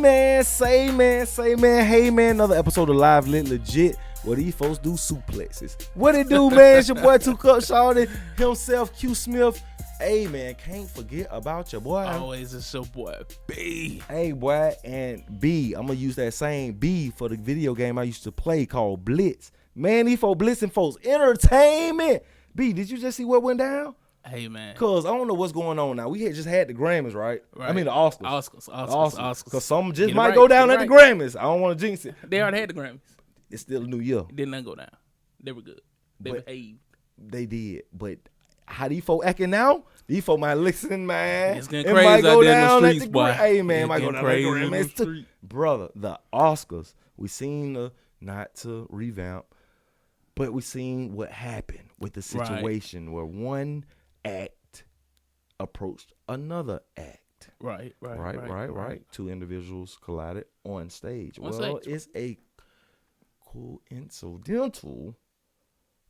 say man, hey man, another episode of Live Lit Legit, where these folks do suplexes. What it do, man? It's your boy 2 Cup Shawty, himself, Q Smith. Hey man, can't forget about your boy. Always it's your boy B. Hey boy, and B, I'm gonna use that same B for the video game I used to play called Blitz. Man, these folks blitzing folks entertainment. B, did you just see what went down? Hey man, cause I don't know what's going on now. We had just had the Grammys, right? I mean the Oscars. Oscars. Cause some just might go down at the Grammys. I don't want to jinx it. They already had the Grammys. It's still a new year. Did not go down. They were good. They behaved. They did, but how these folk acting now? These folk might listen, man. It's getting crazy out there in the streets, boy. Hey man, might go down crazy at the in the Grammys. street. Brother, the Oscars. We seen not to revamp, but we seen what happened with the situation where one act approached another act. Right. Two individuals collided on stage. It's a coincidental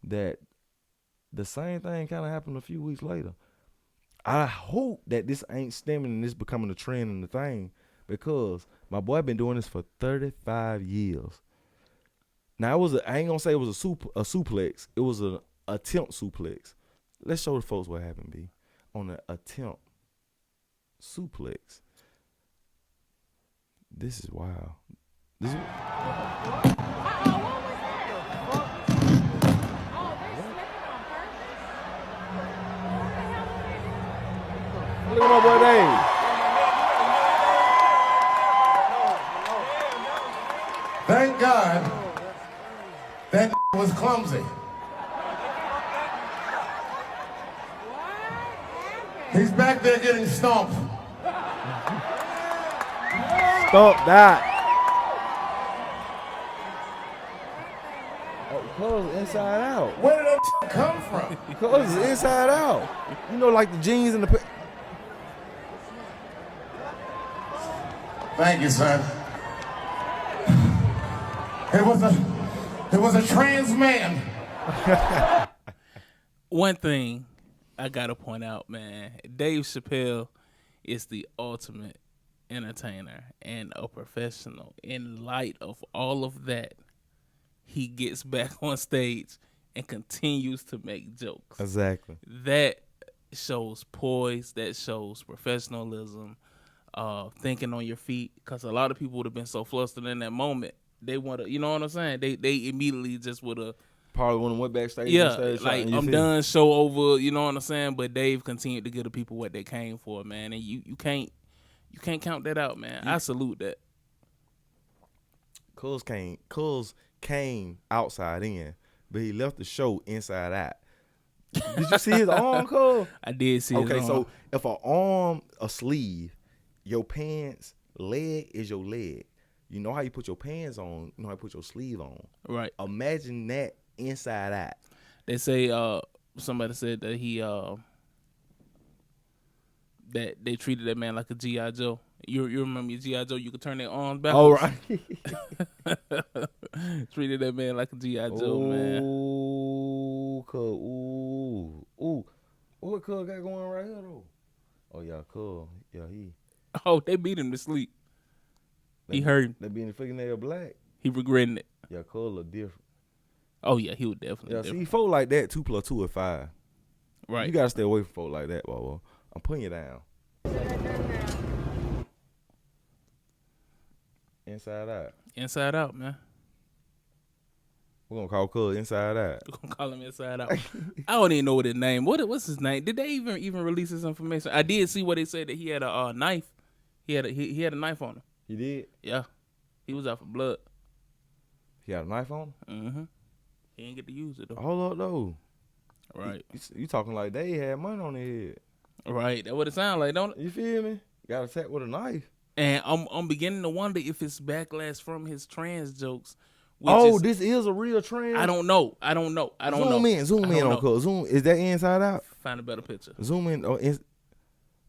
that the same thing kind of happened a few weeks later. I hope that this ain't stemming and this becoming a trend and the thing, because my boy been doing this for 35 years. Now I ain't gonna say it was a suplex. It was an attempt suplex. Let's show the folks what happened, B. On an attempt suplex. This is wild. Look at my boy Dave. Thank God that was clumsy. He's back there getting stomped. Stomp that. Oh, clothes inside out. Where did that come from? Clothes inside out. You know, like the jeans and the. Thank you, son. It was a trans man. One thing I gotta point out, man, Dave Chappelle is the ultimate entertainer and a professional. In light of all of that, he gets back on stage and continues to make jokes. Exactly. That shows poise. That shows professionalism. Thinking on your feet, because a lot of people would have been so flustered in that moment. They want to, you know what I'm saying? They immediately just would have. Probably when I went backstage. Yeah, like I'm done, show over. You know what I'm saying? But Dave continued to give the people what they came for, man. And you can't count that out, man. I salute that. Cuz came outside in, but he left the show inside out. Did you see his arm, Cuz? I did see his arm. Okay, so if an arm, a sleeve, your pants, leg is your leg. You know how you put your pants on, you know how you put your sleeve on. Right. Imagine that inside out. They say somebody said that that they treated that man like a G.I. Joe. You remember your G.I. Joe, you could turn their arms back. Oh, right. Treated that man like a G.I. Joe, man. Ooh, Cuz. Ooh. What Cuz got going right here, though? Oh, yeah, Cuz. Yeah, he. Oh, they beat him to sleep. He hurt him. They being the fingernail black. He regretting it. Yeah, Cuz look different. Oh, yeah, he would definitely. Yeah, see, folk like that, 2 + 2 is 5. Right. You got to stay away from folk like that, Bobo. I'm putting you down. Inside out. Inside out, man. We're going to call Cuz Inside Out. We're going to call him Inside Out. I don't even know what his name. What's his name? Did they even release this information? I did see what they said, that he had a knife. He had a knife on him. He did? Yeah. He was out for blood. He had a knife on him? Mm-hmm. He didn't get to use it, though. Hold up, though. Right. You talking like they had money on their head. Right. That's what it sounds like, don't it? You feel me? Got attacked with a knife. And I'm beginning to wonder if it's backlash from his trans jokes. This is a real trans? I don't know. Zoom in on Cuz. Zoom. Is that Inside Out? Find a better picture. Zoom in.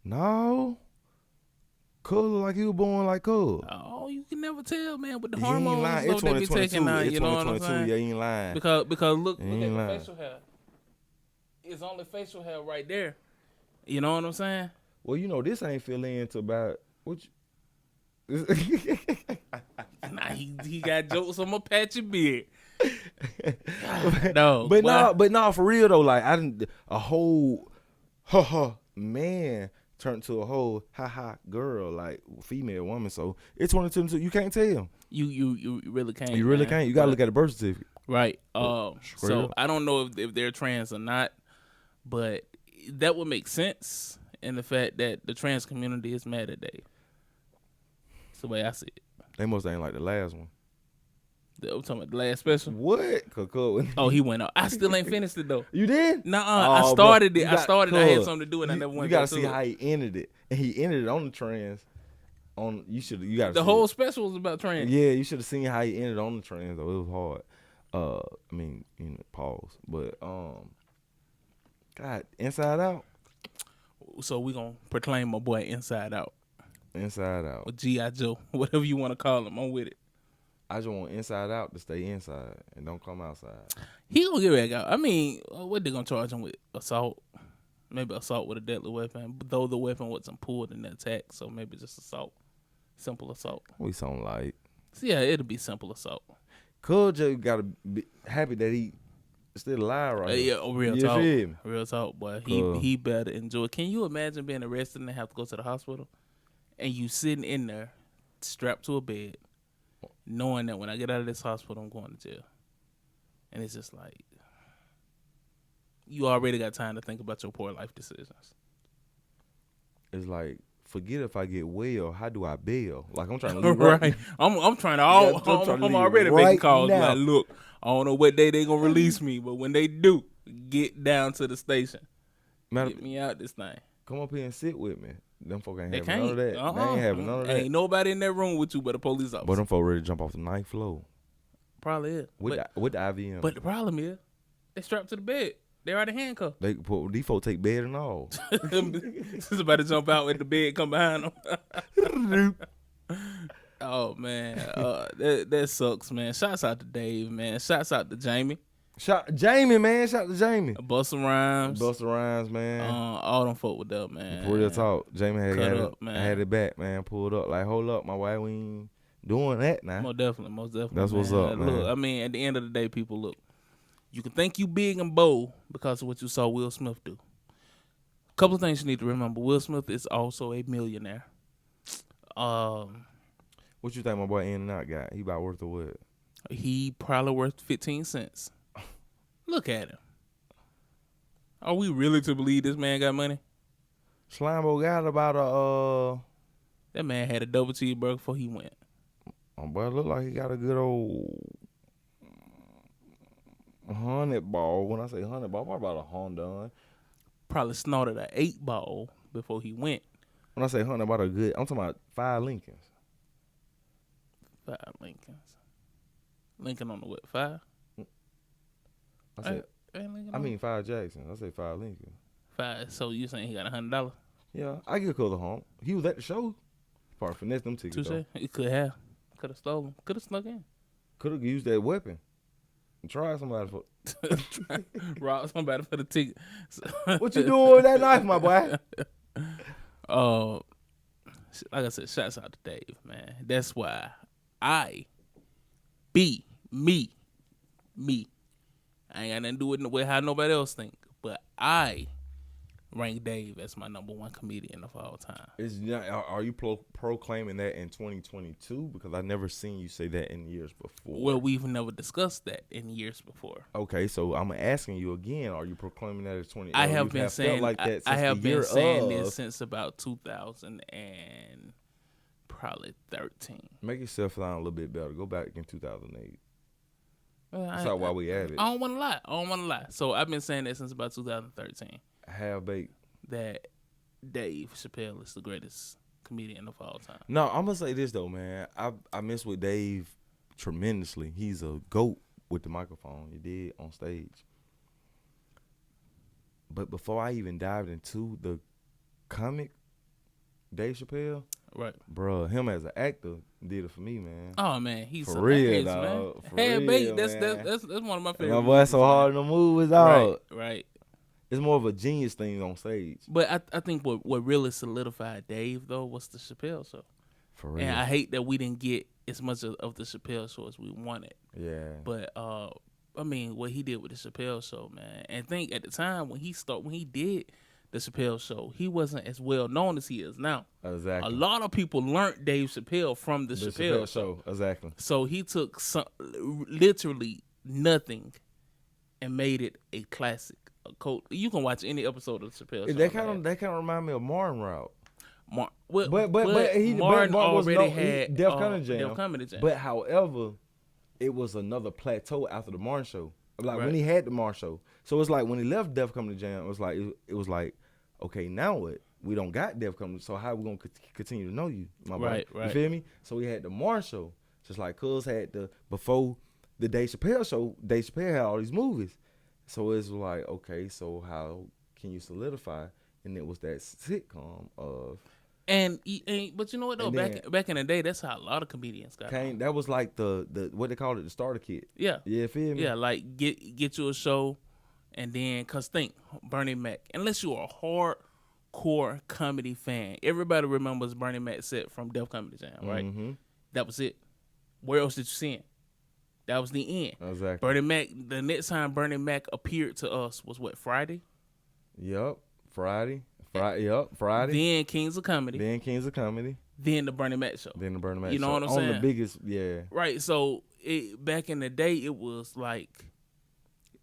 No. Cuz look like he was born like Cuz. Oh, you can never tell, man. With the He hormones, ain't lying. It's they be taking out. You know what I'm saying? Yeah, he ain't lying. Because look at the lying. facial hair. It's only facial hair right there. You know what I'm saying? Well, you know this ain't fill into about what. Nah, he got jokes on my patchy beard. No, but no, for real though. Like I didn't a whole man turned to a whole girl, like female woman. So it's 22. You can't tell. You really can't. You really man. can't. You gotta look at the birth certificate. Right. Straight So up. I don't know if they're trans or not, but that would make sense in the fact that the trans community is mad at Dave. That's the way I see it. They must ain't like the last one. I'm talking about the last special. What? Oh, he went out. I still ain't finished it though. You did? Nuh-uh. I started it. I had something to do and I never went You gotta back see to how it. he ended it, and he ended it on the trans. You gotta. The see whole it. special was about trans. Yeah, you should have seen how he ended on the trans though. It was hard. I mean, pause. But God, Inside Out. So we gonna proclaim my boy Inside Out Inside Out. or G.I. Joe, whatever you want to call him. I'm with it. I just want Inside Out to stay inside and don't come outside. He gonna get back out. I mean, what they gonna charge him with? Assault? Maybe assault with a deadly weapon. Though the weapon wasn't pulled in the attack, so maybe just assault. Simple assault. We sound like. So yeah, it'll be simple assault. Cuz just gotta be happy that he still alive right Yeah, now. real You talk. feel me? Real talk, boy. Cool. He better enjoy. Can you imagine being arrested and have to go to the hospital, and you sitting in there, strapped to a bed, knowing that when I get out of this hospital, I'm going to jail, and it's just like you already got time to think about your poor life decisions. It's like, forget if I get well, how do I bail? Like I'm trying to leave Right. I'm trying to. I'm already making calls. now. Like, look, I don't know what day they gonna release me, but when they do, get down to the station. Get me out this thing. Come up here and sit with me. Them folk ain't They having none of can't. that. They ain't having none of that. Ain't nobody in that room with you but a police officer. But them folk ready to jump off the ninth floor Probably is. with the IVM. But the problem is, they strapped to the bed. They already handcuffed. These folk take bed and all. This is about to jump out with the bed come behind them. Oh man, that sucks, man. Shouts out to Dave, man. Shouts out to Jamie. Jamie, man. Shout to Jamie. Busta Rhymes. Busta Rhymes, man. All them folk with up, man. For real talk. Jamie Cut man. had it back, man. Pulled up. Like, hold up, my wife, we ain't doing that now. Most definitely. That's what's up, man. Look, I mean, at the end of the day, people, look. You can think you big and bold because of what you saw Will Smith do. A couple of things you need to remember. Will Smith is also a millionaire. What you think my boy In and Out got? He about worth of what? He probably worth 15 cents. Look at him. Are we really to believe this man got money? Slimebo got about That man had a double cheeseburger before he went. my boy look like he got a good old 100 ball. When I say 100 ball, probably about a Honda. Probably snorted an 8-ball before he went. When I say 100, about a good, I'm talking about 5 Lincolns. 5 Lincolns. Lincoln on the what? 5? I mean 5 Jacksons. I say 5 Lincolns. 5. So you saying he got $100? Yeah, I give Cuz a hump. He was at the show. Probably finessed them tickets. Touche. He could have. Could have stolen. Could have snuck in. Could have used that weapon. And tried somebody for. Rob somebody for the ticket. What you doing with that knife, my boy? Like I said, shouts out to Dave, man. That's why I be me. I ain't got nothing to do with the way how nobody else think, but I rank Dave as my number one comedian of all time. Are you proclaiming that in 2022? Because I never seen you say that in years before. Well, we've never discussed that in years before. Okay, so I'm asking you again: are you proclaiming that as 20? I have been saying like that. I have the year been saying of. this since about 2000 and probably 13. Make yourself sound a little bit better. Go back in 2008. Well, That's not why we at it. I don't want to lie. So I've been saying that since about 2013. Half baked. That Dave Chappelle is the greatest comedian of all time. No, I'm gonna say this though, man. I mess with Dave tremendously. He's a GOAT with the microphone. You did on stage. But before I even dived into the comic, Dave Chappelle, right, bro, him as an actor did it for me, man. Oh man, he's for real, dog. man. Half baked. Man. That's one of my favorite. My boy so hard in the movies, dog. Right. It's more of a genius thing on stage. But I think what really solidified Dave though was the Chappelle show. For real. And I hate that we didn't get as much of the Chappelle show as we wanted. Yeah. But I mean, what he did with the Chappelle show, man, and think at the time when he did the Chappelle show, he wasn't as well known as he is now. Exactly. A lot of people learned Dave Chappelle from the Chappelle show. Exactly. So he took literally nothing and made it a classic. A cult. You can watch any episode of the Chappelle show. That kind of remind me of Martin Route. But Martin already had Def Comedy Jam. Def Comedy Jam. But however, it was another plateau after the Martin show. Like when he had the Martin show. So it's like when he left Def Comedy Jam, it was like, okay, now what? We don't got Def Comedy, so how we gonna continue to know you, my boy? Right. You feel me? So we had the Martin show, just like Cuz had before the Dave Chappelle show. Dave Chappelle had all these movies, so it's like, okay, so how can you solidify? And it was that sitcom of. But you know what though? Back in the day, that's how a lot of comedians got. That was like the what they call it, the starter kit. Yeah. Yeah, feel me? Yeah, like get you a show, and then cause think Bernie Mac. Unless you're a hardcore comedy fan, everybody remembers Bernie Mac's set from Def Comedy Jam, right? Mm-hmm. That was it. Where else did you see him? That was the end. Exactly. Bernie Mac. The next time Bernie Mac appeared to us was what, Friday? Yep, Friday. Friday. Then Kings of Comedy. Then the Bernie Mac show. You know what I'm saying? On the biggest, yeah. Right. So back in the day, it was like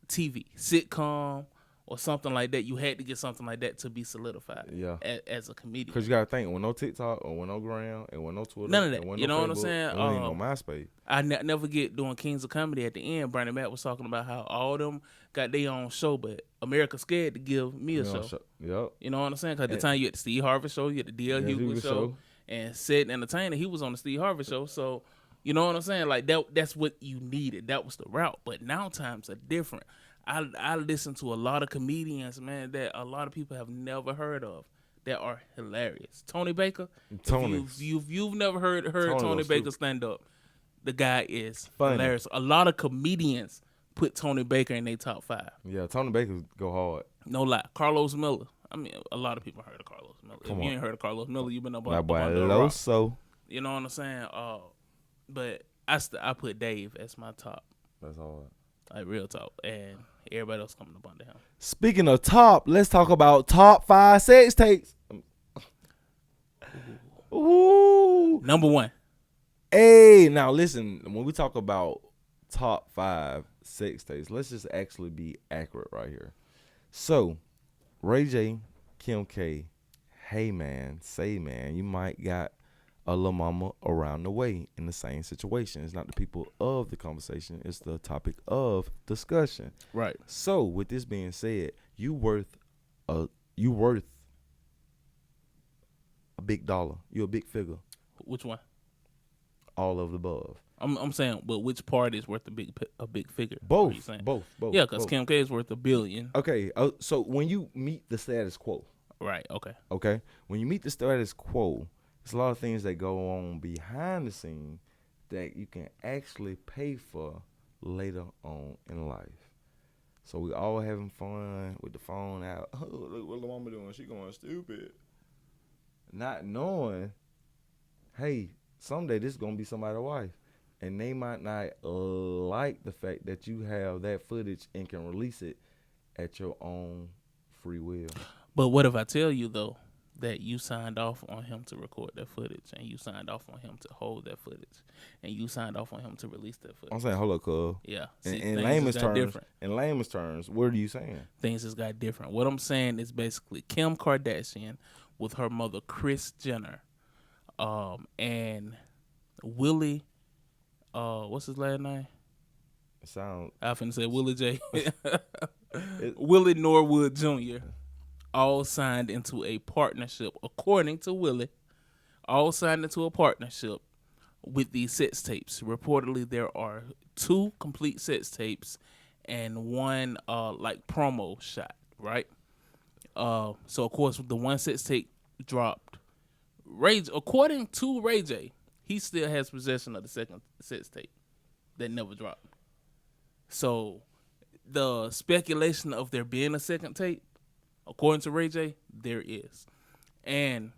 TV, sitcom, or something like that. You had to get something like that to be solidified. Yeah. As a comedian. Because you got to think, when no TikTok, or when no Gram, and when no Twitter, none of that. And when You no know what I'm Facebook, saying? and when ain't no MySpace. I never get doing Kings of Comedy at the end. Bernie Mac was talking about how all them got their own show, but America scared to give me a show. Yep. You know what I'm saying? Because at the time you had the Steve Harvey show, you had the D.L. Hughley show, and Sid Entertainer, he was on the Steve Harvey show. So, you know what I'm saying? Like, that's what you needed. That was the route. But now times are different. I listen to a lot of comedians, man, that a lot of people have never heard of that are hilarious. Tony Baker. If you've never heard Tony Baker stand up, the guy is funny. Hilarious. A lot of comedians put Tony Baker in their top 5. Yeah, Tony Baker go hard. No lie. Carlos Miller. I mean, a lot of people heard of Carlos Miller. If you ain't heard of Carlos Miller, you've been up on the rock. You know what I'm saying? But I put Dave as my top. That's hard. Like, real talk. And everybody else coming up under him. Speaking of top, let's talk about top 5 sex tapes. Ooh. Number 1. Hey, now listen, when we talk about top 5 sex tapes, let's just actually be accurate right here. So, Ray J, Kim K, hey man, say man, you might got a little mama around the way in the same situation. It's not the people of the conversation, it's the topic of discussion. Right. So, with this being said, you worth a big dollar. You're a big figure. Which one? All of the above. I'm saying, but which part is worth a big figure? Both. You saying? Both. Yeah, because Kim K is worth $1 billion. Okay. So when you meet the status quo. Right. Okay. Okay. When you meet the status quo, there's a lot of things that go on behind the scene that you can actually pay for later on in life. So we all having fun with the phone out. Oh, look what the mama doing. She going stupid. Not knowing, hey, someday this is going to be somebody's wife. And they might not like the fact that you have that footage and can release it at your own free will. But what if I tell you, though, that you signed off on him to record that footage, and you signed off on him to hold that footage, and you signed off on him to release that footage? I'm saying, hold up, cuz. Yeah. In layman's terms, what are you saying? Things just got different. What I'm saying is basically Kim Kardashian with her mother, Kris Jenner, and Willie, what's his last name? I finna say Willie J. Willie Norwood Jr. all signed into a partnership, according to Willie, all signed into a partnership with these sex tapes. Reportedly, there are 2 complete sex tapes and 1 like promo shot, right? So of course the 1 sex tape dropped. According to Ray J, he still has possession of the 2nd sex tape that never dropped. So the speculation of there being a 2nd tape, according to Ray J, there is. And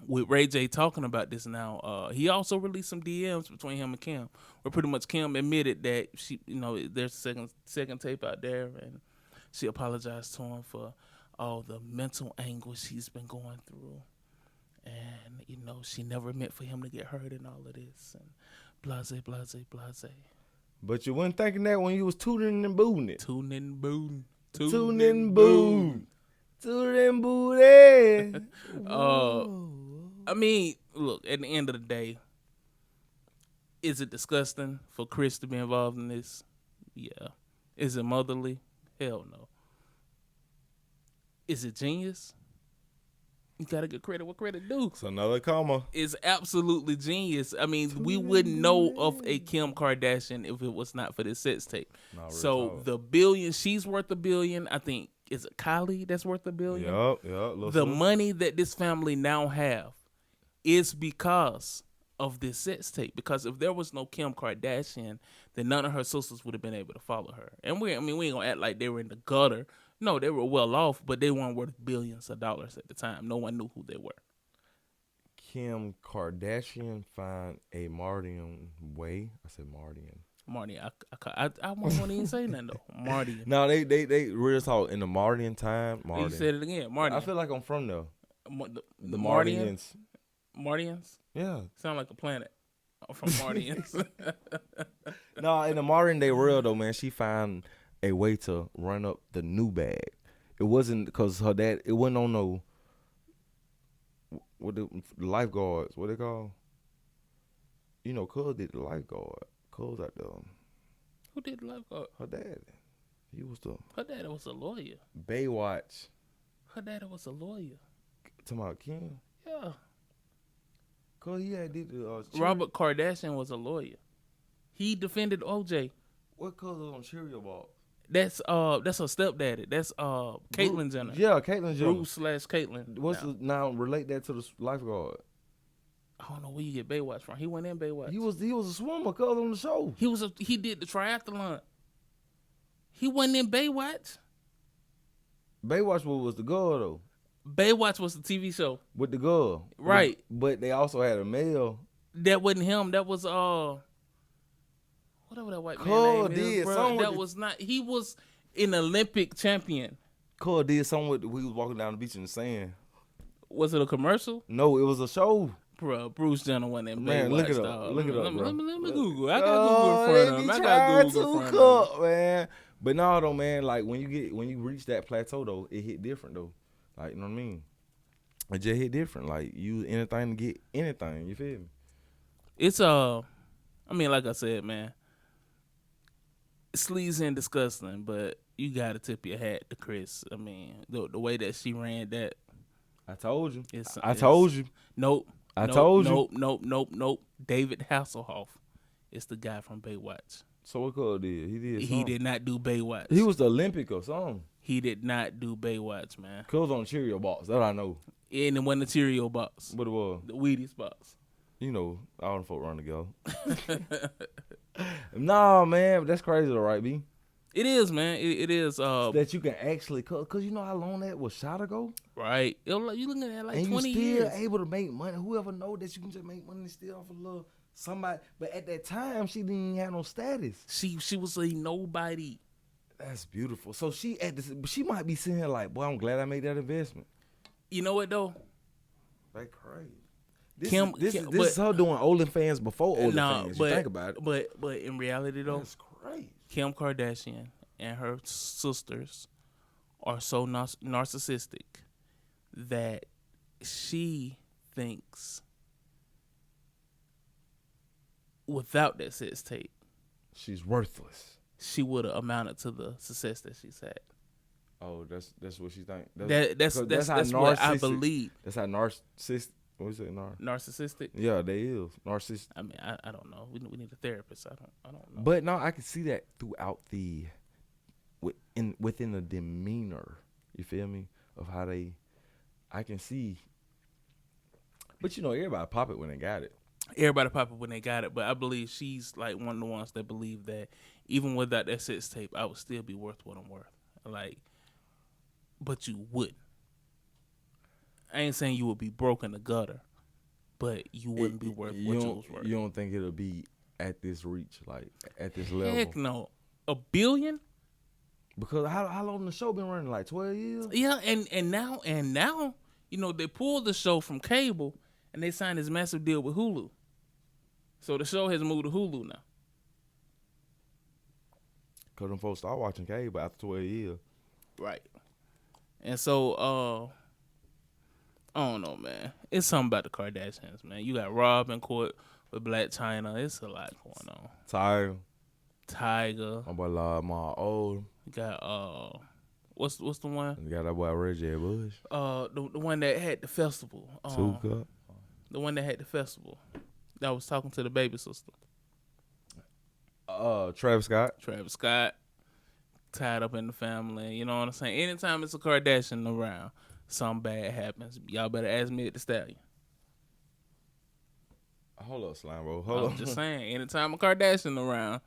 with Ray J talking about this now, he also released some DMs between him and Kim, where pretty much Kim admitted that she, there's a second tape out there, and she apologized to him for all the mental anguish he's been going through, and she never meant for him to get hurt in all of this, and blase, blase, blase. But you weren't thinking that when you was tooting and booting it. Tune in, boon. Tooting and booting. Tooting and booting. I mean, look, at the end of the day, is it disgusting for Chris to be involved in this? Yeah. Is it motherly? Hell no. Is it genius? You gotta give credit what credit due. It's another comma. It's absolutely genius. I mean, we wouldn't know of a Kim Kardashian if it was not for this sex tape. So the billion, she's worth $1 billion. I think, is it Kylie that's worth $1 billion? Yup. The money that this family now have is because of this sex tape. Because if there was no Kim Kardashian, then none of her sisters would have been able to follow her. And we ain't gonna act like they were in the gutter. No, they were well off, but they weren't worth billions of dollars at the time. No one knew who they were. Kim Kardashian find a Martian way. I said Martian. Marty, I won't even say nothing though. Marty. No, they real talk in the Martian time. You said it again. Marty. I feel like I'm from there. The Martians. Martians? Yeah. Sound like a planet. I'm from Martians. No, in the modern day world though, man, she found a way to run up the new bag. It wasn't because her dad. It wasn't on no. What the lifeguards? What they call? Cuz did the lifeguard. Cuz out there. Who did the lifeguard? Her dad. He was the. Her dad was a lawyer. Baywatch. Her dad was a lawyer. Talking about Kim. Yeah. Cuz he had did the. Robert Kardashian was a lawyer. He defended OJ. What cuz was on Cheerio box? That's her stepdaddy. That's Caitlyn Jenner. Yeah, Caitlyn Jenner. Bruce / Caitlyn. Now relate that to the lifeguard. I don't know where you get Baywatch from. He went in Baywatch. He was a swimmer, cuz on the show. He did the triathlon. He wasn't in Baywatch. Baywatch was the girl though. Baywatch was the TV show With the girl. Right. But they also had a male. that wasn't him. That was whatever that white Cole man name did is, bro. something with That the- was not. He was an Olympic champion. Cuz did something with we was walking down the beach in the sand. Was it a commercial? No, it was a show. Bro, Bruce Jenner wasn't in Man, Baywatch. look it up. dog. Look it up, Let bro. me Google. I got Google in front of him. I got Google in front of him. man. But no, though, man. Like when you reach that plateau, though, it hit different, though. Like you know what I mean? It just hit different. Like you anything to get anything. You feel me? It's I mean, like I said, man, sleazy and disgusting, but you gotta tip your hat to Chris. I mean, the way that she ran that. I told you. It's told you. Nope. I nope, told you. Nope. David Hasselhoff is the guy from Baywatch. So what Cole did? He did. He something. did not do Baywatch. He was the Olympic or something. He did not do Baywatch, man. Cole was on Cheerio box. That's what I know. And it wasn't the Cheerio box. What it was. The Wheaties box. All the folk run together. Nah, man, but that's crazy though, right, B? It is, man. It is. That you can actually, cause you know how long that was shot ago, Right. You looking at like and 20 you still years. able to make money. Whoever know that you can just make money still off a little somebody, but at that time she didn't even have no status. She was a nobody. That's beautiful. So she might be sitting here like, boy, I'm glad I made that investment. You know what though? Like crazy. This is her doing OnlyFans before OnlyFans. You think about it. But in reality though, That's crazy. Kim Kardashian and her sisters are so narcissistic that she thinks without that sex tape, She's worthless. she would have amounted to the success that she's had. Oh, that's what she think. That's what I believe. That's how narcissist. What is it? Narcissistic. Yeah, they is narcissist. I mean, I don't know. We need a therapist. I don't know. But no, I can see that throughout within the demeanor. You feel me? Of how I can see. But everybody pop it when they got it. Everybody pop it when they got it, but I believe she's like one of the ones that believe that even without that sex tape, I would still be worth what I'm worth. Like, but you wouldn't. I ain't saying you would be broke in the gutter, but you wouldn't be worth what you was worth. You don't think it'll be at this reach, like at this Heck level? no. $1 billion? Because how long the show been running? Like 12 years? Yeah, and now, they pulled the show from cable and they signed this massive deal with Hulu. So the show has moved to Hulu now. Because them folks start watching cable after 12 years. Right. And so, I don't know, man. It's something about the Kardashians, man. You got Rob in court with Black China. It's a lot going on. Tiger. My boy Lord Ma old. You got what's the one? You got that boy Reggie Bush. The one that had the festival. Tuka. The one that had the festival. That was talking to the baby sister. Travis Scott. Travis Scott. Tied up in the family. You know what I'm saying? Anytime it's a Kardashian around, something bad happens. Y'all better ask me at the Stallion. Hold up, Slime Bro. Hold I'm just saying, anytime a Kardashian around,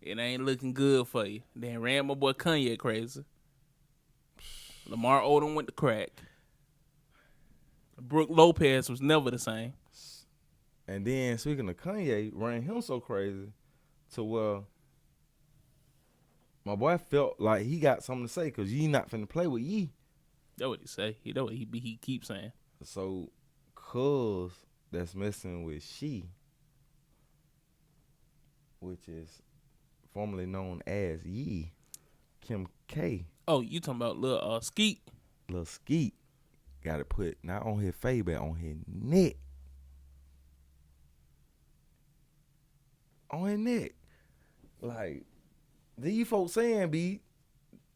it ain't looking good for you. Then ran my boy Kanye crazy. Lamar Odom went to crack. Brooke Lopez was never the same. And then, speaking of Kanye, ran him so crazy to where my boy felt like he got something to say because Ye not finna play with Ye. That's what he say. He know what he keeps saying. So, cuz that's messing with She, which is formerly known as Ye, Kim K. Oh, you talking about Lil Skeet? Lil Skeet got to put not on his face, but on his neck. On his neck. Like, these folks saying,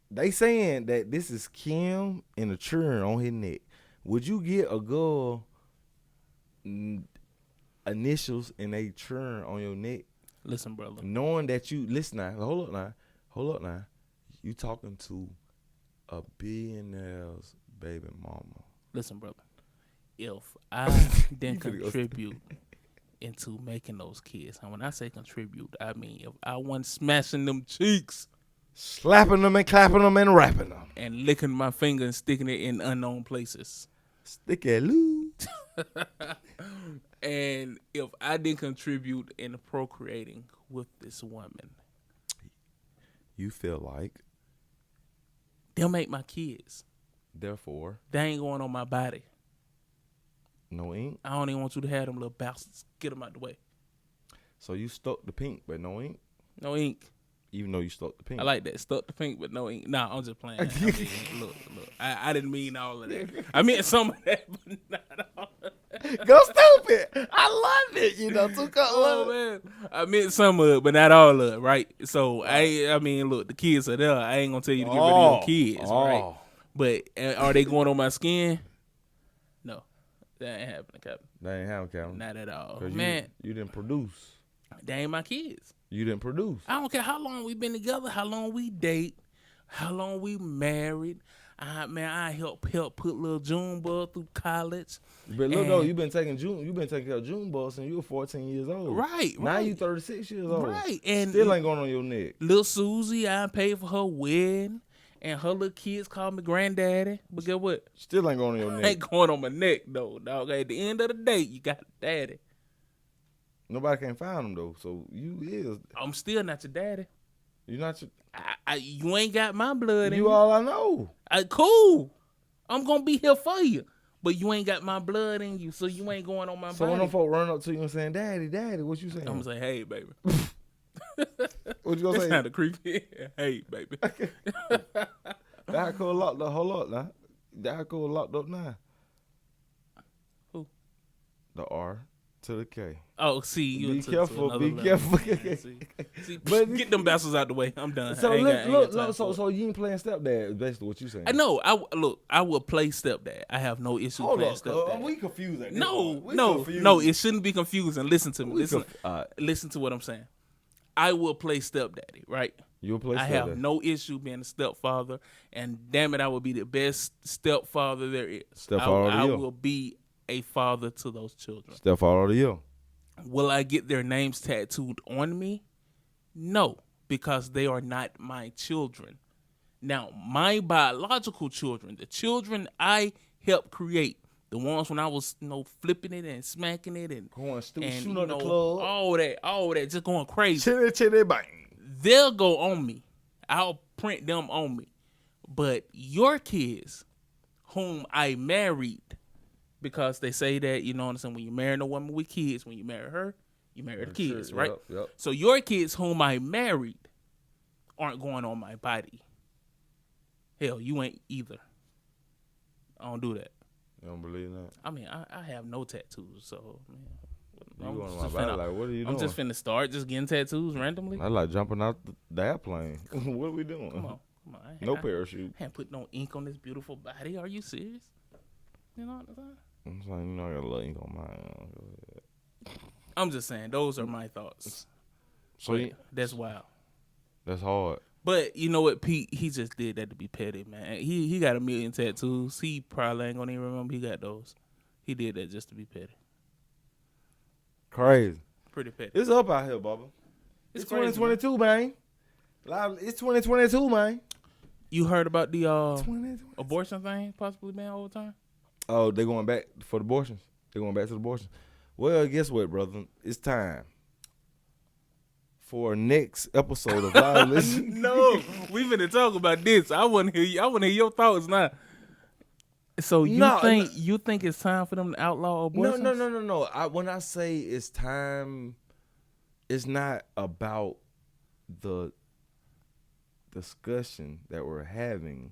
they saying that this is Kim and a churn on his neck. Would you get a girl initials and a churn on your neck? Listen, brother. Knowing that you, listen now, hold up now. You talking to a billionaire's baby mama. Listen, brother. If I didn't contribute into making those kids, and when I say contribute, I mean if I wasn't smashing them cheeks, slapping them and clapping them and rapping them, and licking my finger and sticking it in unknown places. Stick it loose. And if I didn't contribute in procreating with this woman, you feel like they'll make my kids. Therefore, they ain't going on my body. No ink? I don't even want you to have them little bastards. Get them out the way. So you stuck the pink, but no ink? No ink. Even though you stuck the pink. I like that. Stuck the pink, but no ink. Nah, I'm just playing. I mean, look. I didn't mean all of that. I meant some of that, but not all of that. Go stupid. I love it. You know, man. I meant some of it, but not all of it, right? So, I mean, look, the kids are there. I ain't going to tell you to get rid of your kids, right? But are they going on my skin? No. That ain't happening, Captain. That ain't happening, Captain. Not at all. Man. You didn't produce. They ain't my kids. You didn't produce. I don't care how long we been together, how long we date, how long we married. I help put little Junebug through college. But look though, you've been taking care of Junebug since you were 14 years old. Right. Now you 36 years old. Right. And still ain't going on your neck. Little Susie, I paid for her wedding. And her little kids call me granddaddy. But guess what? Still ain't going on your neck. Ain't going on my neck though, dog. At the end of the day, you got daddy. Nobody can find him though, so you is. I'm still not your daddy. You not your. You ain't got my blood in you. All I know. Cool. I'm gonna be here for you, but you ain't got my blood in you, so you ain't going on my body. So when them folk run up to you and saying, "Daddy, Daddy," what you saying? I'm gonna say, "Hey, baby." What you gonna say? Kind of creepy. Hey, baby. That cool locked up. Hold up now. That cool locked up now. Who? The R to the K. Oh, see, you be careful. Be careful. see, but get them bastards out the way. I'm done. So look. So you ain't playing stepdad. Is basically what you saying. I know. I will play stepdad. I have no issue playing stepdad. We confused. No. It shouldn't be confusing. Listen to me. Listen to what I'm saying. I will play stepdaddy. Right. You'll play. I have no issue being a stepfather, and damn it, I will be the best stepfather there is. Stepfather I will be a father to those children. Stepfather of the year. Will I get their names tattooed on me? No, because they are not my children. Now, my biological children, the children I helped create, The ones when I was, flipping it and smacking it and shooting you up the know, club. all that, just going crazy. Chitty, bang. They'll go on me. I'll print them on me. But your kids, whom I married, because they say that, you know what I'm saying, when you marry a woman with kids, when you marry her, you marry the kids, right? Yep. So your kids, whom I married, aren't going on my body. Hell, you ain't either. I don't do that. You don't believe that? I mean, I have no tattoos, so You going on my body? Like, what are you doing? I'm just finna start just getting tattoos randomly. I like jumping out the airplane. What are we doing? Come on. No parachute. I ain't put no ink on this beautiful body. Are you serious? You know what I'm saying? I'm saying, I got a little ink on my. I'm just saying, those are my thoughts. So That's wild. That's hard. But you know what, Pete? He just did that to be petty, man. He got 1 million tattoos. He probably ain't gonna even remember he got those. He did that just to be petty. Crazy. Pretty petty. It's up out here, Bubba. It's crazy, 2022, man. It's 2022, man. You heard about the 2022. abortion thing possibly being overturned? Oh, they going back for the abortions? They going back to the abortions? Well, guess what, brother? It's time for next episode of Violence. No, we finna talk about this. I want to hear your thoughts now. So you think it's time for them to outlaw abortion? No. When I say it's time, it's not about the discussion that we're having.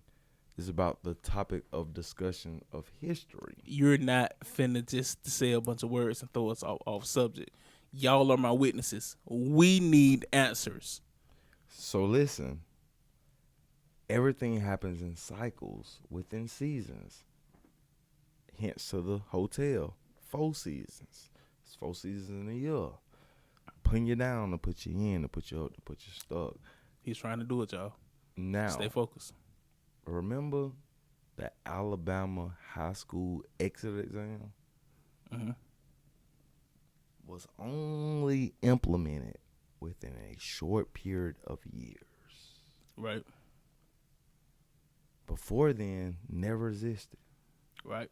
It's about the topic of discussion of history. You're not finna just say a bunch of words and throw us off subject. Y'all are my witnesses. We need answers. So listen, everything happens in cycles within seasons. Hence to the hotel, 4 seasons. It's 4 seasons in a year. Putting you down to put you in, to put you up, to put you stuck. He's trying to do it, y'all. Now, stay focused. Remember the Alabama high school exit exam? Mm-hmm. Was only implemented within a short period of years. Right. Before then, never existed. Right.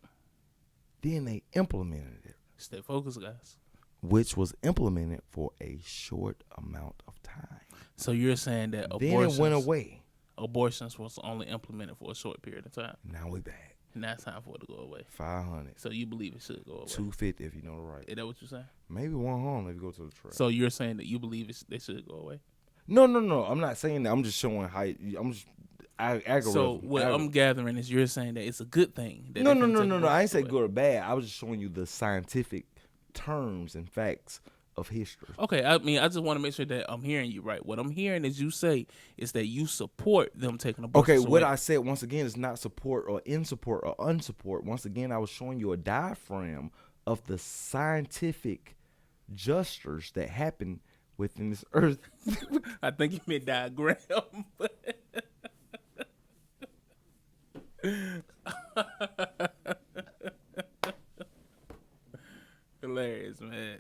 Then they implemented it. Stay focused, guys. Which was implemented for a short amount of time. So you're saying that then it went away. Abortions was only implemented for a short period of time. Now we back. And now it's time for it to go away. 500. So you believe it should go away? 250 if you know the right. Is that what you're saying? Maybe 100 if you go to the track. So you're saying that you believe they should go away? No. I'm not saying that. I'm just showing how. So what I'm gathering is you're saying that it's a good thing. That No. I ain't say good or bad. I was just showing you the scientific terms and facts of history. Okay, I mean, I just want to make sure that I'm hearing you right. What I'm hearing is you say is that you support them taking abortions away. What I said once again is not support or in support or unsupport. Once again, I was showing you a diaphragm of the scientific gestures that happen within this earth. I think you meant diagram. Hilarious, man.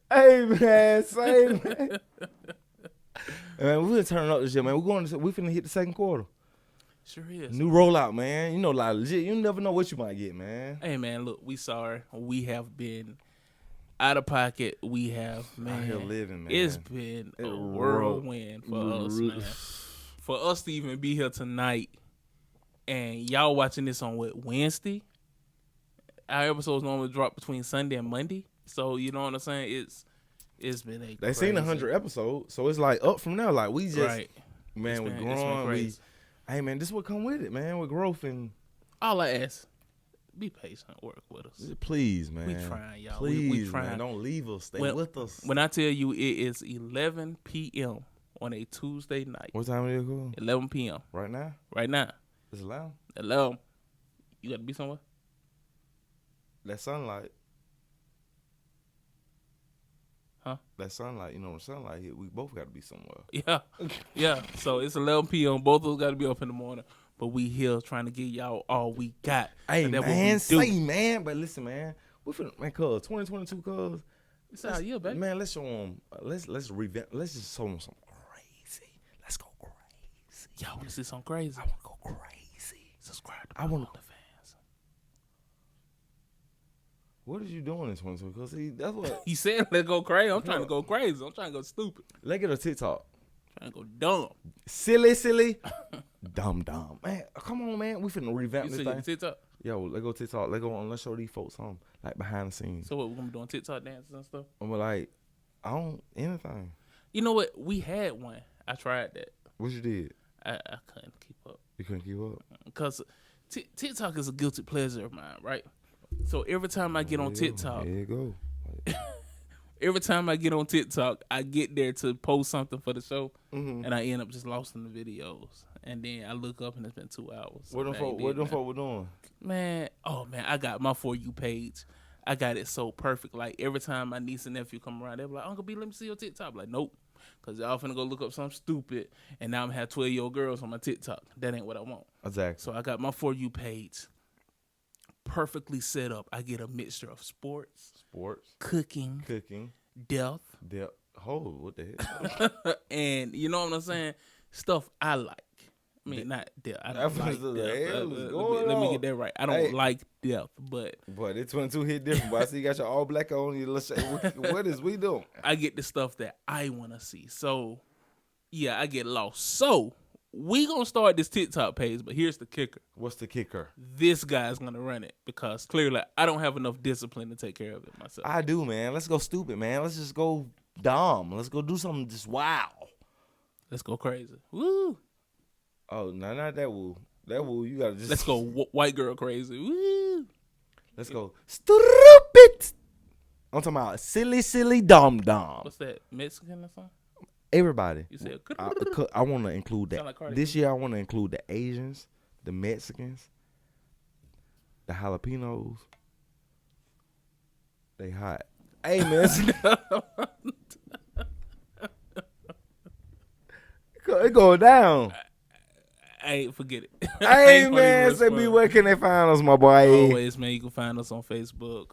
Hey, man, same, man. Man, we're gonna turn up this year, man. We finna hit the second quarter. Sure is. New rollout, man. You know, like legit. You never know what you might get, man. Hey, man, look, we sorry. We have been out of pocket. We have, man. Out here living, man. It's been a whirlwind for us, man. For us to even be here tonight, and y'all watching this on Wednesday? Our episodes normally drop between Sunday and Monday. So, you know what I'm saying? It's been a They seen 100 episodes, so it's like up from there. Like we just, right. Man, we're growing. Hey, man, this is what come with it, man. With growth and all I ask, be patient, work with us. Please, man. We trying, y'all. Please, we trying. Man, don't leave us. Stay with us. When I tell you it is 11 p.m. on a Tuesday night. What time is it called? 11 p.m. Right now? Right now. It's loud. 11. You got to be somewhere? That sunlight. Huh? That sunlight, you know, when sunlight hit, we both got to be somewhere. Yeah. Yeah. So it's 11 p.m. Both of us got to be up in the morning. But we here trying to give y'all all we got. Hey, man, man. But listen, man. We finna, man, cuz, 2022, cuz. It's our year, baby. Man, let's show them, let's revamp, let's just show them some crazy. Let's go crazy. Y'all want to see something crazy? I want to go crazy. Subscribe to I want the fans. What is you doing in 2020? Because see, that's what. He said, let's go crazy. I'm trying to go crazy. I'm trying to go stupid. Let's get a TikTok. I'm trying to go dumb. Silly. dumb. Man, come on, man. We finna revamp You this see thing. TikTok? Yo, let's go TikTok. Let's show these folks something. Like behind the scenes. So what, we're going to be doing TikTok dances and stuff? I'm like, I don't, anything. You know what? We had one. I tried that. What you did? I couldn't keep up. You couldn't keep up? Because TikTok is a guilty pleasure of mine, right? So every time I get on TikTok, There you go. every time I get on TikTok, I get there to post something for the show, Mm-hmm. and I end up just lost in the videos. And then I look up and it's been 2 hours. What them folk were doing? Man, I got my For You page. I got it so perfect. Like every time my niece and nephew come around, they're like, Uncle B, let me see your TikTok. I'm like, nope. Because y'all finna go look up something stupid, and now I'm gonna have 12-year-old girls on my TikTok. That ain't what I want. Exactly. So I got my For You page perfectly set up. I get a mixture of sports, cooking, death, Hold, what the hell? and you know what I'm saying? Stuff I like. I mean, not death. I don't like death. Let me get that right. I don't like death, but this 22 hit different. But I see you got your all black on. What is we doing? I get the stuff that I want to see. So, yeah, I get lost. So, we going to start this TikTok page, but here's the kicker. What's the kicker? This guy's going to run it because clearly I don't have enough discipline to take care of it myself. I do, man. Let's go stupid, man. Let's just go dumb. Let's go do something just wow. Let's go crazy. Woo. Oh, no, not that woo. That woo, you got to just... Let's go white girl crazy. Woo. Let's go stupid. I'm talking about silly, dumb. What's that, Mexican or something? Everybody. You said... I want to include that. Like this year, I want to include the Asians, the Mexicans, the jalapenos. They hot. Hey, man. It go down. Hey, forget it. Hey, man. Say me, where can they find us, my boy? Always, man. You can find us on Facebook,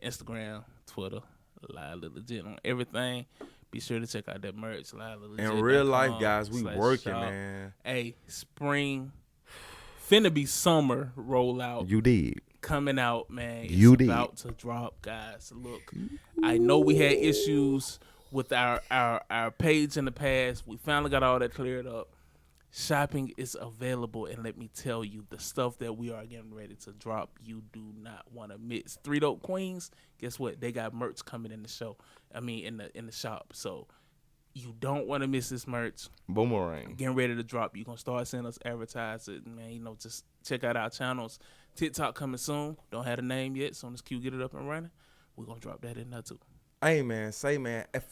Instagram, Twitter, Lively Legit on everything. Be sure to check out that merch, Lively Legit. In real life, guys, we working, man. Hey, spring, finna be summer rollout. You did. Coming out, man. It's about to drop, guys. Look, I know we had issues with our page in the past. We finally got all that cleared up. Shopping is available, and let me tell you, the stuff that we are getting ready to drop, you do not want to miss. Three Dope Queens, guess what? They got merch coming in the show. I mean, in the shop. So you don't want to miss this merch. Boomerang. Getting ready to drop. You're gonna start sending us advertising, man. You know, just check out our channels. TikTok coming soon. Don't have a name yet. Soon as Q get it up and running, we're gonna drop that in there too. Hey, man,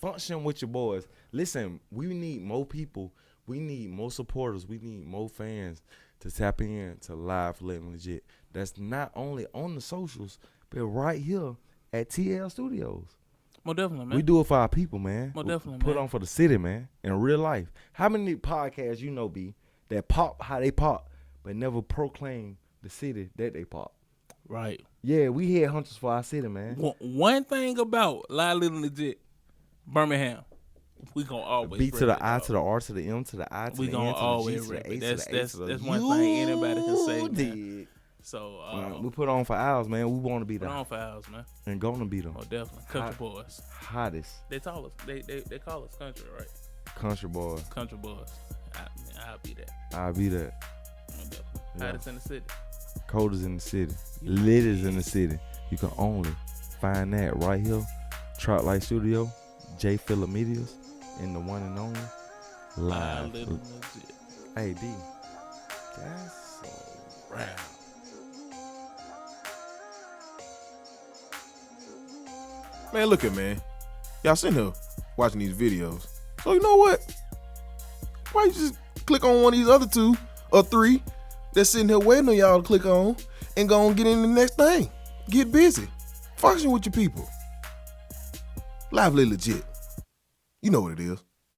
function with your boys. Listen, we need more people. We need more supporters. We need more fans to tap in to Live Living Legit. That's not only on the socials, but right here at TL Studios. More definitely, man. We do it for our people, man. More definitely, Put man. on for the city, man, in real life. How many podcasts you know, B, that pop how they pop, but never proclaim the city that they pop? Right. Yeah, we head hunters for our city, man. One thing about Live Living Legit, Birmingham, we gonna always B to the I to the R to the M to the I to we the gonna N to always the G to rep the A it. to That's the A to the that's one thing anybody can say, You man. did. So We put on for ours, man. We want to be put the on for ours, man. and gonna be them Oh, definitely. Country boys. hottest They call us. They call us country, right? country boys. Country boys. I'll be that. I'll be that. Definitely. Yeah. Hottest in the city. Coldest in the city. Littest in the city. You can only find that right here. Trout Light Studio, J Phillip Medias, and the one and only Live. Living Legit. Hey D, that's a wrap. Man, look at man. Y'all sitting here watching these videos. So you know what? Why you just click on one of these other 2 or 3 that's sitting here waiting on y'all to click on and go and get in the next thing. Get busy. Function with your people. Lively Legit. You know what it is.